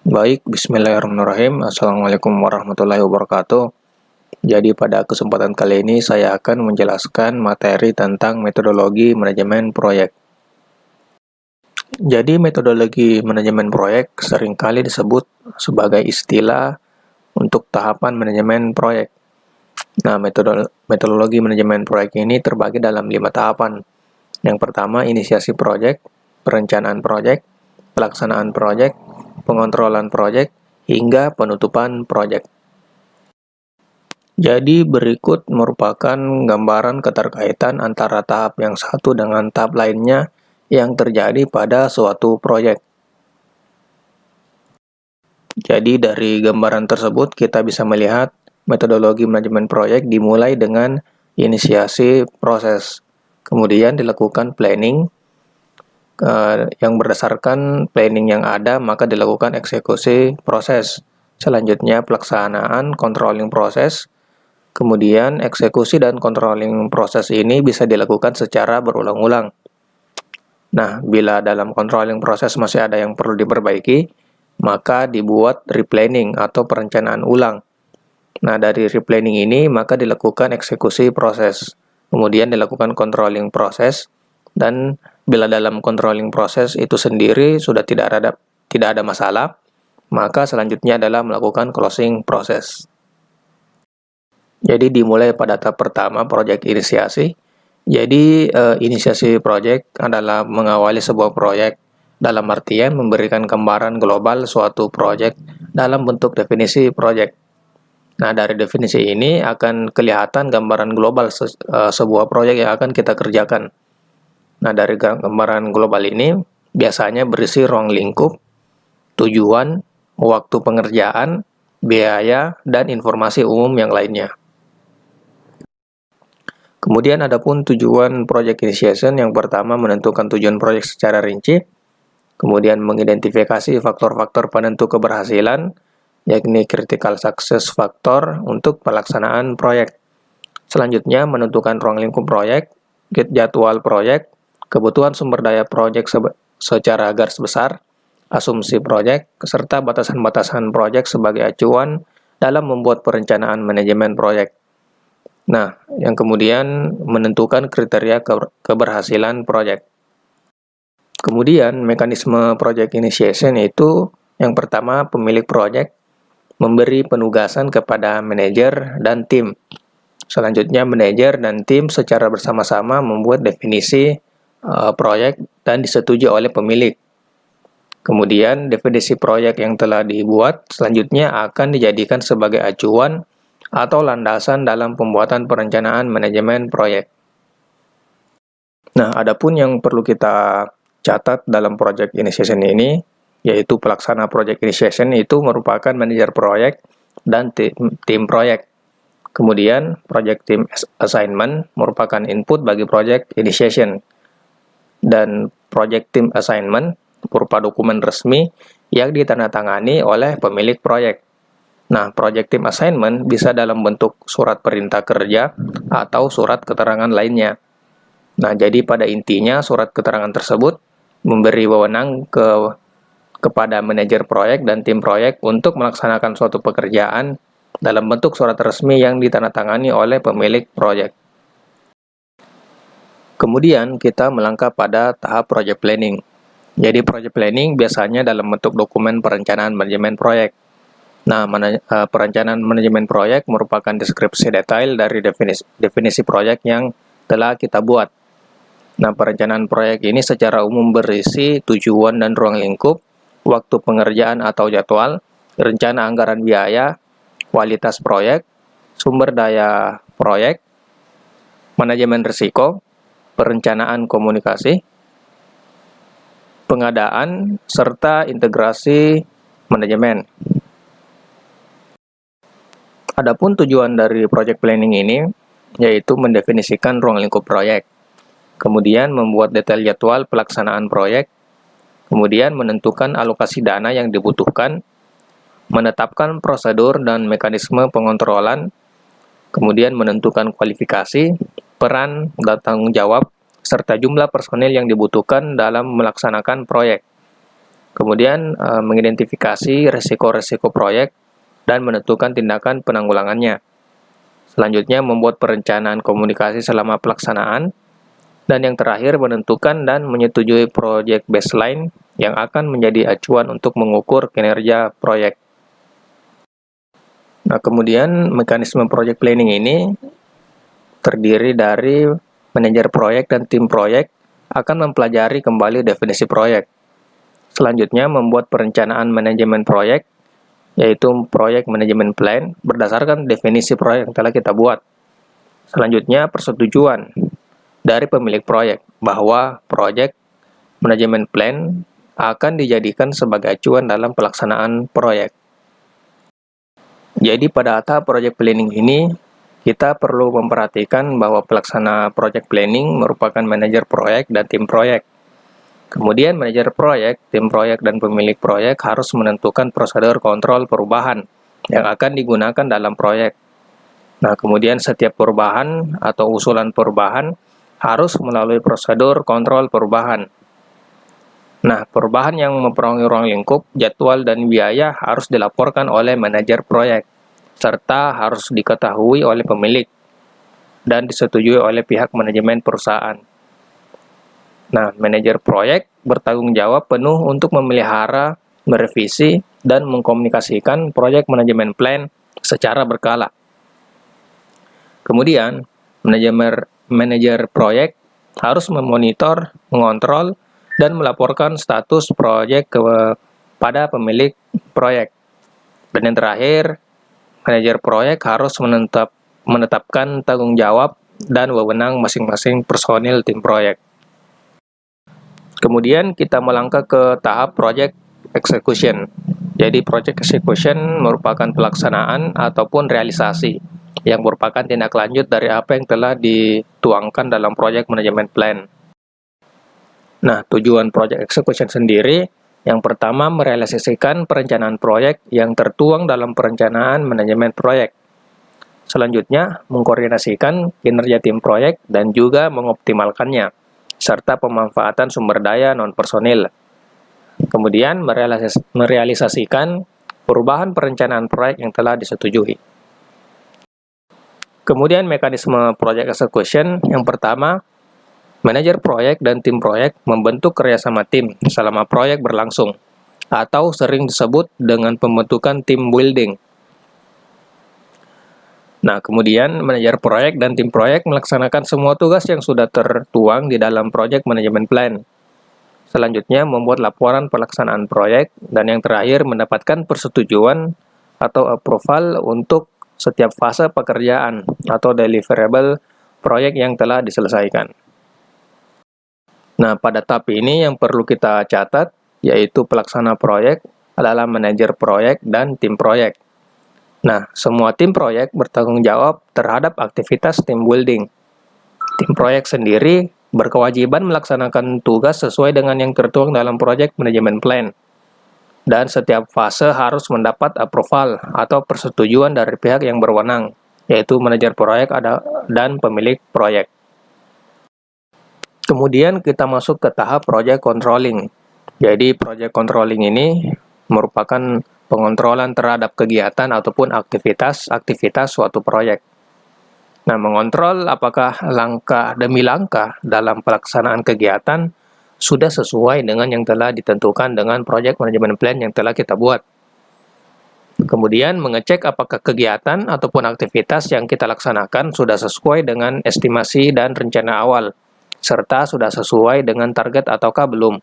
Baik, bismillahirrahmanirrahim. Assalamualaikum warahmatullahi wabarakatuh. Jadi pada kesempatan kali ini saya akan menjelaskan materi tentang metodologi manajemen proyek. Jadi metodologi manajemen proyek seringkali disebut sebagai istilah untuk tahapan manajemen proyek. Nah, metodologi manajemen proyek ini terbagi dalam 5 tahapan. Yang pertama, inisiasi proyek, perencanaan proyek, pelaksanaan proyek, pengontrolan proyek, hingga penutupan proyek. Jadi berikut merupakan gambaran keterkaitan antara tahap yang satu dengan tahap lainnya yang terjadi pada suatu proyek. Jadi dari gambaran tersebut kita bisa melihat metodologi manajemen proyek dimulai dengan inisiasi proses. Kemudian dilakukan planning, yang berdasarkan planning yang ada maka dilakukan eksekusi proses. Selanjutnya pelaksanaan controlling proses. Kemudian eksekusi dan controlling proses ini bisa dilakukan secara berulang-ulang. Nah, bila dalam controlling proses masih ada yang perlu diperbaiki, maka dibuat replanning atau perencanaan ulang. Nah, dari replanning ini maka dilakukan eksekusi proses. Kemudian dilakukan controlling proses, dan bila dalam controlling proses itu sendiri sudah tidak ada masalah, maka selanjutnya adalah melakukan closing proses. Jadi dimulai pada tahap pertama, proyek inisiasi. Jadi inisiasi proyek adalah mengawali sebuah proyek dalam artian memberikan gambaran global suatu proyek dalam bentuk definisi proyek. Nah, dari definisi ini akan kelihatan gambaran global sebuah proyek yang akan kita kerjakan. Nah, dari gambaran global ini biasanya berisi ruang lingkup, tujuan, waktu pengerjaan, biaya, dan informasi umum yang lainnya. Kemudian adapun tujuan project initiation, yang pertama menentukan tujuan proyek secara rinci, kemudian mengidentifikasi faktor-faktor penentu keberhasilan, yakni critical success factor untuk pelaksanaan proyek. Selanjutnya menentukan ruang lingkup proyek, jadwal proyek, kebutuhan sumber daya proyek secara garis besar, asumsi proyek, serta batasan-batasan proyek sebagai acuan dalam membuat perencanaan manajemen proyek. Nah, yang kemudian menentukan kriteria keberhasilan proyek. Kemudian mekanisme project initiation itu yang pertama pemilik proyek memberi penugasan kepada manajer dan tim. Selanjutnya manajer dan tim secara bersama-sama membuat definisi proyek dan disetujui oleh pemilik. Kemudian definisi proyek yang telah dibuat selanjutnya akan dijadikan sebagai acuan atau landasan dalam pembuatan perencanaan manajemen proyek. Nah, adapun yang perlu kita catat dalam project initiation ini, yaitu pelaksana project initiation itu merupakan manajer proyek dan tim proyek. Kemudian, project team assignment merupakan input bagi project initiation. Dan project team assignment berupa dokumen resmi yang ditandatangani oleh pemilik proyek. Nah, project team assignment bisa dalam bentuk surat perintah kerja atau surat keterangan lainnya. Nah, jadi pada intinya surat keterangan tersebut memberi wewenang kepada manajer proyek dan tim proyek untuk melaksanakan suatu pekerjaan dalam bentuk surat resmi yang ditandatangani oleh pemilik proyek. Kemudian kita melangkah pada tahap project planning. Jadi project planning biasanya dalam bentuk dokumen perencanaan manajemen proyek. Nah, perencanaan manajemen proyek merupakan deskripsi detail dari definisi proyek yang telah kita buat. Nah, perencanaan proyek ini secara umum berisi tujuan dan ruang lingkup, waktu pengerjaan atau jadwal, rencana anggaran biaya, kualitas proyek, sumber daya proyek, manajemen risiko, perencanaan komunikasi, pengadaan, serta integrasi manajemen. Adapun tujuan dari project planning ini yaitu mendefinisikan ruang lingkup proyek, kemudian membuat detail jadwal pelaksanaan proyek, kemudian menentukan alokasi dana yang dibutuhkan, menetapkan prosedur dan mekanisme pengontrolan, kemudian menentukan kualifikasi, peran, dan tanggung jawab, serta jumlah personil yang dibutuhkan dalam melaksanakan proyek. Kemudian mengidentifikasi resiko-resiko proyek dan menentukan tindakan penanggulangannya. Selanjutnya membuat perencanaan komunikasi selama pelaksanaan. Dan yang terakhir menentukan dan menyetujui proyek baseline yang akan menjadi acuan untuk mengukur kinerja proyek. Nah, kemudian mekanisme project planning ini terdiri dari manajer proyek dan tim proyek akan mempelajari kembali definisi proyek. Selanjutnya, membuat perencanaan manajemen proyek, yaitu proyek manajemen plan, berdasarkan definisi proyek yang telah kita buat. Selanjutnya, persetujuan dari pemilik proyek bahwa proyek manajemen plan akan dijadikan sebagai acuan dalam pelaksanaan proyek. Jadi pada tahap project planning ini, kita perlu memperhatikan bahwa pelaksana project planning merupakan manajer proyek dan tim proyek. Kemudian manajer proyek, tim proyek, dan pemilik proyek harus menentukan prosedur kontrol perubahan yang akan digunakan dalam proyek. Nah, kemudian setiap perubahan atau usulan perubahan harus melalui prosedur kontrol perubahan. Nah, perubahan yang mempengaruhi ruang lingkup, jadwal, dan biaya harus dilaporkan oleh manajer proyek, serta harus diketahui oleh pemilik dan disetujui oleh pihak manajemen perusahaan. Nah, manajer proyek bertanggung jawab penuh untuk memelihara, merevisi, dan mengkomunikasikan proyek manajemen plan secara berkala. Kemudian, manajer proyek harus memonitor, mengontrol, dan melaporkan status proyek kepada pemilik proyek. Dan yang terakhir, manajer proyek harus menetapkan tanggung jawab dan wewenang masing-masing personil tim proyek. Kemudian kita melangkah ke tahap project execution. Jadi project execution merupakan pelaksanaan ataupun realisasi yang merupakan tindak lanjut dari apa yang telah dituangkan dalam project management plan. Nah, tujuan project execution sendiri yang pertama merealisasikan perencanaan proyek yang tertuang dalam perencanaan manajemen proyek. Selanjutnya, mengkoordinasikan kinerja tim proyek dan juga mengoptimalkannya, serta pemanfaatan sumber daya non-personil. Kemudian, merealisasikan perubahan perencanaan proyek yang telah disetujui. Kemudian, mekanisme project execution yang pertama, manajer proyek dan tim proyek membentuk kerjasama tim selama proyek berlangsung, atau sering disebut dengan pembentukan team building. Nah, kemudian manajer proyek dan tim proyek melaksanakan semua tugas yang sudah tertuang di dalam project management plan. Selanjutnya, membuat laporan pelaksanaan proyek, dan yang terakhir mendapatkan persetujuan atau approval untuk setiap fase pekerjaan atau deliverable proyek yang telah diselesaikan. Nah, pada tahap ini yang perlu kita catat, yaitu pelaksana proyek adalah manajer proyek dan tim proyek. Nah, semua tim proyek bertanggung jawab terhadap aktivitas team building. Tim proyek sendiri berkewajiban melaksanakan tugas sesuai dengan yang tertuang dalam project management plan. Dan setiap fase harus mendapat approval atau persetujuan dari pihak yang berwenang, yaitu manajer proyek dan pemilik proyek. Kemudian kita masuk ke tahap project controlling. Jadi project controlling ini merupakan pengontrolan terhadap kegiatan ataupun aktivitas suatu proyek. Nah, mengontrol apakah langkah demi langkah dalam pelaksanaan kegiatan sudah sesuai dengan yang telah ditentukan dengan project management plan yang telah kita buat. Kemudian mengecek apakah kegiatan ataupun aktivitas yang kita laksanakan sudah sesuai dengan estimasi dan rencana awal, serta sudah sesuai dengan target ataukah belum.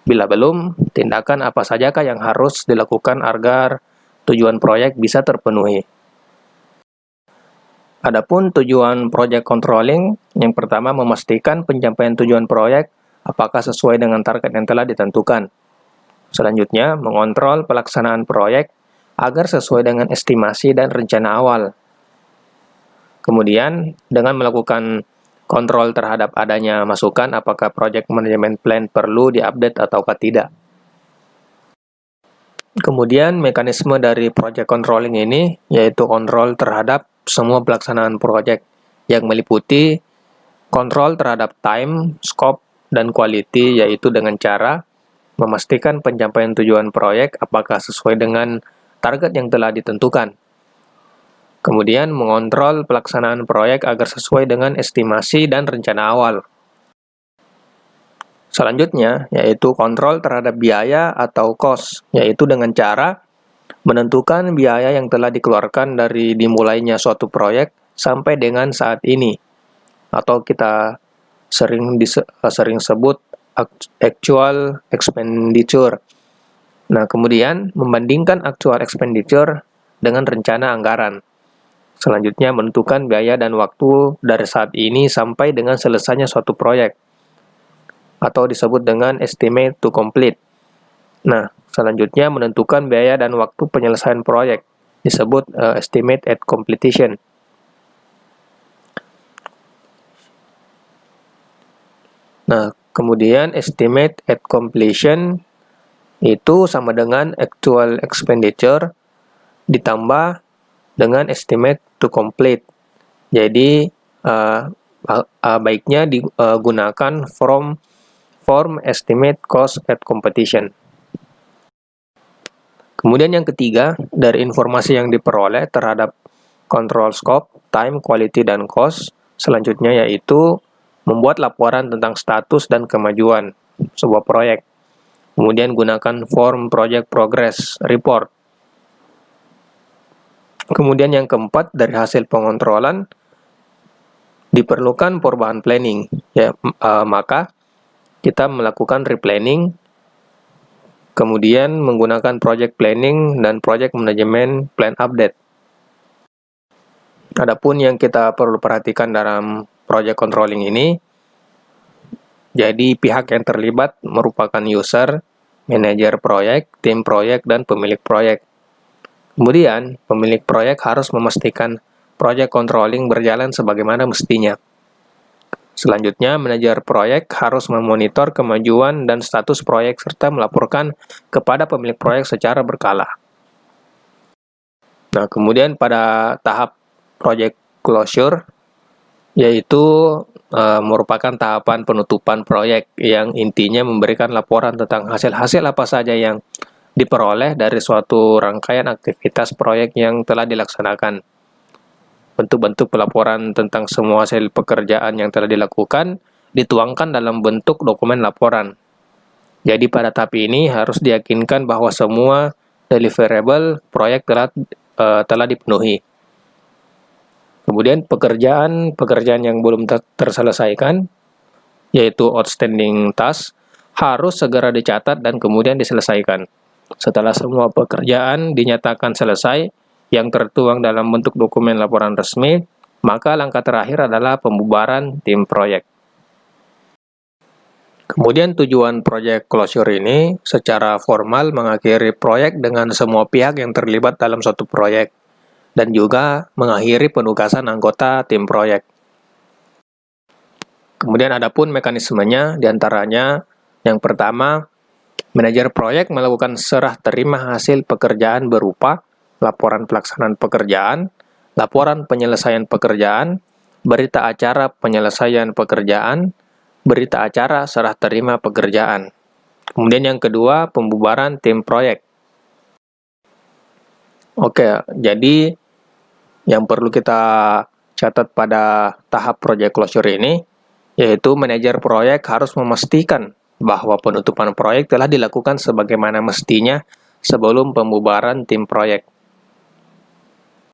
Bila belum, tindakan apa sajakah yang harus dilakukan agar tujuan proyek bisa terpenuhi. Adapun tujuan project controlling, yang pertama memastikan pencapaian tujuan proyek apakah sesuai dengan target yang telah ditentukan. Selanjutnya, mengontrol pelaksanaan proyek agar sesuai dengan estimasi dan rencana awal. Kemudian, dengan melakukan kontrol terhadap adanya masukan apakah project management plan perlu diupdate ataukah tidak. Kemudian mekanisme dari project controlling ini yaitu kontrol terhadap semua pelaksanaan project yang meliputi kontrol terhadap time, scope, dan quality, yaitu dengan cara memastikan pencapaian tujuan proyek apakah sesuai dengan target yang telah ditentukan. Kemudian mengontrol pelaksanaan proyek agar sesuai dengan estimasi dan rencana awal. Selanjutnya, yaitu kontrol terhadap biaya atau cost, yaitu dengan cara menentukan biaya yang telah dikeluarkan dari dimulainya suatu proyek sampai dengan saat ini, atau kita sering sebut actual expenditure. Nah, kemudian membandingkan actual expenditure dengan rencana anggaran. Selanjutnya menentukan biaya dan waktu dari saat ini sampai dengan selesainya suatu proyek, atau disebut dengan estimate to complete. Nah, selanjutnya menentukan biaya dan waktu penyelesaian proyek, disebut estimate at completion. Nah, kemudian estimate at completion itu sama dengan actual expenditure ditambah dengan estimate to complete. Jadi, baiknya digunakan form estimate cost at completion. Kemudian yang ketiga, dari informasi yang diperoleh terhadap control scope, time, quality, dan cost, selanjutnya yaitu membuat laporan tentang status dan kemajuan sebuah proyek. Kemudian gunakan form project progress report. Kemudian yang keempat, dari hasil pengontrolan diperlukan perubahan planning. Maka kita melakukan replanning, kemudian menggunakan project planning dan project management plan update. Adapun yang kita perlu perhatikan dalam project controlling ini, jadi pihak yang terlibat merupakan user, manajer proyek, tim proyek, dan pemilik proyek. Kemudian, pemilik proyek harus memastikan project controlling berjalan sebagaimana mestinya. Selanjutnya, manajer proyek harus memonitor kemajuan dan status proyek serta melaporkan kepada pemilik proyek secara berkala. Nah, kemudian pada tahap project closure, yaitu merupakan tahapan penutupan proyek yang intinya memberikan laporan tentang hasil-hasil apa saja yang diperoleh dari suatu rangkaian aktivitas proyek yang telah dilaksanakan. Bentuk-bentuk pelaporan tentang semua hasil pekerjaan yang telah dilakukan dituangkan dalam bentuk dokumen laporan. Jadi pada tahap ini harus diyakinkan bahwa semua deliverable proyek telah dipenuhi. Kemudian pekerjaan yang belum terselesaikan, yaitu outstanding task, harus segera dicatat dan kemudian diselesaikan. Setelah semua pekerjaan dinyatakan selesai, yang tertuang dalam bentuk dokumen laporan resmi, maka langkah terakhir adalah pembubaran tim proyek. Kemudian tujuan project closure ini secara formal mengakhiri proyek dengan semua pihak yang terlibat dalam suatu proyek, dan juga mengakhiri penugasan anggota tim proyek. Kemudian adapun mekanismenya, diantaranya yang pertama, manajer proyek melakukan serah terima hasil pekerjaan berupa laporan pelaksanaan pekerjaan, laporan penyelesaian pekerjaan, berita acara penyelesaian pekerjaan, berita acara serah terima pekerjaan. Kemudian yang kedua, pembubaran tim proyek. Oke, jadi yang perlu kita catat pada tahap project closure ini, yaitu manajer proyek harus memastikan bahwa penutupan proyek telah dilakukan sebagaimana mestinya sebelum pembubaran tim proyek.